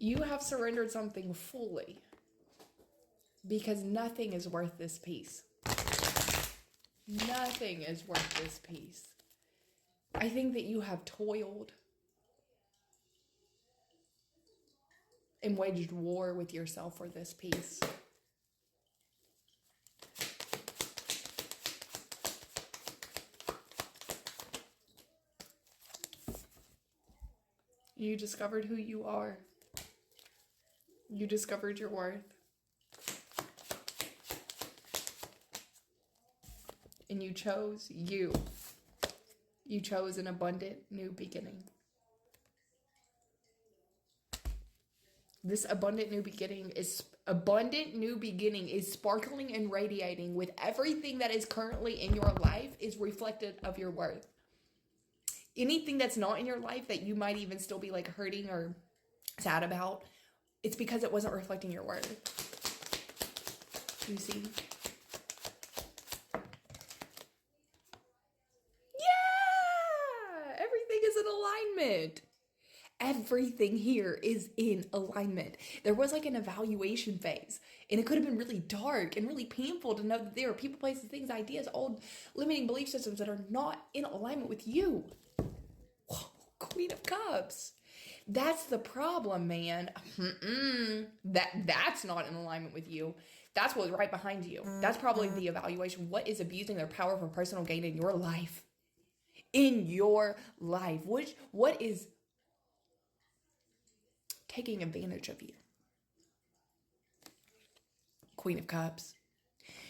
You have surrendered something fully because nothing is worth this peace. Nothing is worth this peace. I think that you have toiled and waged war with yourself for this peace. You discovered who you are. You discovered your worth. And you chose you. You chose an abundant new beginning. This abundant new beginning is sparkling and radiating with everything that is currently in your life is reflected of your worth. Anything that's not in your life that you might even still be like hurting or sad about, it's because it wasn't reflecting your worth. You see? Yeah! Everything is in alignment. Everything here is in alignment. There was like an evaluation phase, and it could have been really dark and really painful to know that there are people, places, things, ideas, old limiting belief systems that are not in alignment with you. Whoa, Queen of Cups. That's the problem, man. That's not in alignment with you. That's what's right behind you. That's probably the evaluation. What is abusing their power for personal gain in your life? In your life. What is taking advantage of you? Queen of Cups.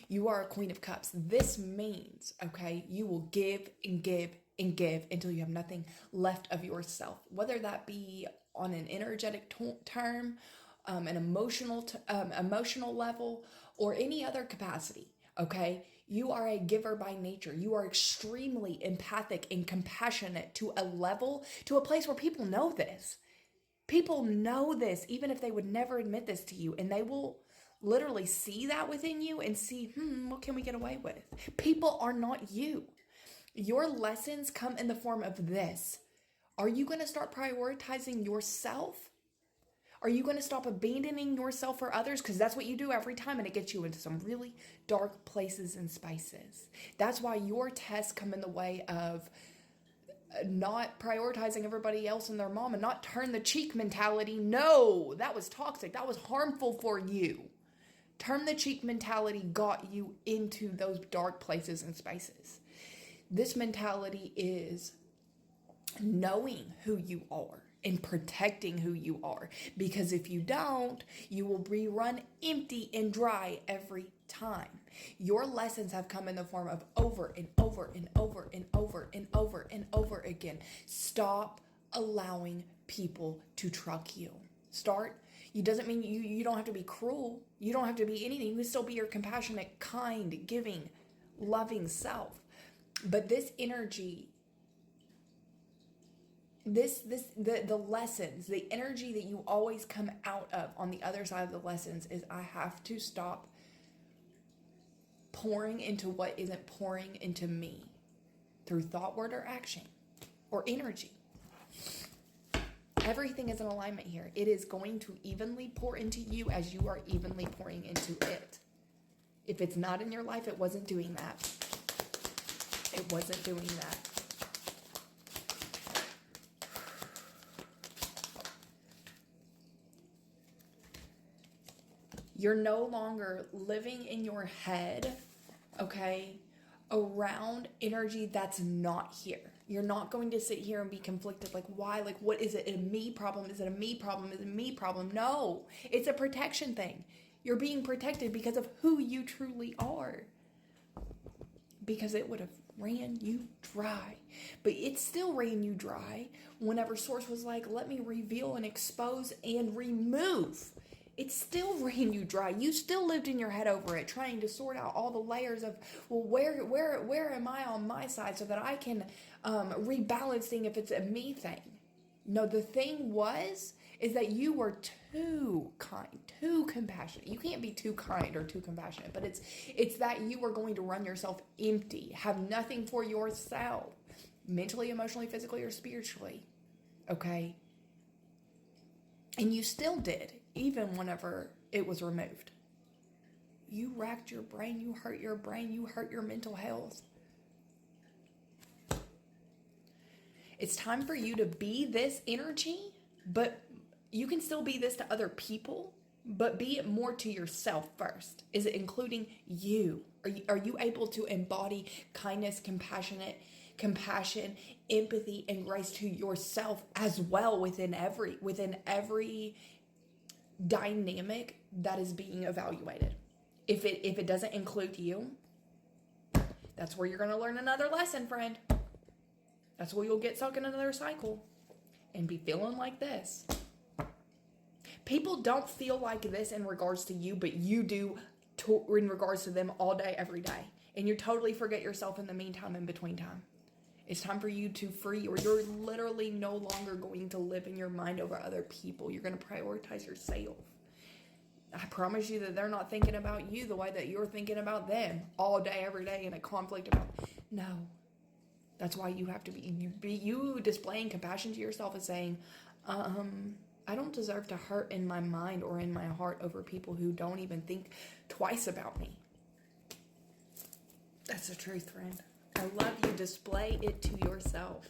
You are a Queen of Cups. This means, okay, you will give and give and give until you have nothing left of yourself, whether that be on an energetic term, an emotional level, or any other capacity. Okay, you are a giver by nature. You are extremely empathic and compassionate to a place where people know this. People know this, even if they would never admit this to you, and they will literally see that within you and see, what can we get away with? People are not you. Your lessons come in the form of this. Are you going to start prioritizing yourself? Are you going to stop abandoning yourself for others? Because that's what you do every time, and it gets you into some really dark places and spices. That's why your tests come in the way of not prioritizing everybody else and their mom and not turn the cheek mentality. No, that was toxic. That was harmful for you. Turn the cheek mentality got you into those dark places and spaces. This mentality is knowing who you are and protecting who you are. Because if you don't, you will be run empty and dry every time. Your lessons have come in the form of over and over and over and over and over and over again. Stop allowing people to truck you. You doesn't mean you don't have to be cruel. You don't have to be anything. You can still be your compassionate, kind, giving, loving self. But this energy, the lessons, the energy that you always come out of on the other side of the lessons is I have to stop pouring into what isn't pouring into me through thought, word, or action or energy. Everything is in alignment here. It is going to evenly pour into you as you are evenly pouring into it. If it's not in your life, it wasn't doing that. It wasn't doing that. You're no longer living in your head, okay, around energy that's not here. You're not going to sit here and be conflicted like, why? Like, what is it? A me problem? Is it a me problem? Is it a me problem? No, it's a protection thing. You're being protected because of who you truly are. Because it would have ran you dry. But it still ran you dry whenever Source was like, let me reveal and expose and remove. It still ran you dry. You still lived in your head over it, trying to sort out all the layers of, well, where am I on my side so that I can rebalance thing if it's a me thing. No, the thing is that you were too kind, too compassionate. You can't be too kind or too compassionate, but it's that you were going to run yourself empty, have nothing for yourself, mentally, emotionally, physically, or spiritually. Okay? And you still did, even whenever it was removed. You racked your brain, you hurt your mental health. It's time for you to be this energy, but you can still be this to other people, but be it more to yourself first. Is it including you? Are you able to embody kindness, compassion, empathy, and grace to yourself as well within every dynamic that is being evaluated? If it doesn't include you, that's where you're going to learn another lesson, friend. That's where you'll get stuck in another cycle and be feeling like this. People don't feel like this in regards to you, but you do in regards to them all day, every day. And you totally forget yourself in the meantime, in between time. It's time for you to free, or you're literally no longer going to live in your mind over other people. You're going to prioritize yourself. I promise you that they're not thinking about you the way that you're thinking about them all day, every day in a conflict about. No. That's why you have to you displaying compassion to yourself and saying, I don't deserve to hurt in my mind or in my heart over people who don't even think twice about me. That's the truth, friend. I love you. Display it to yourself.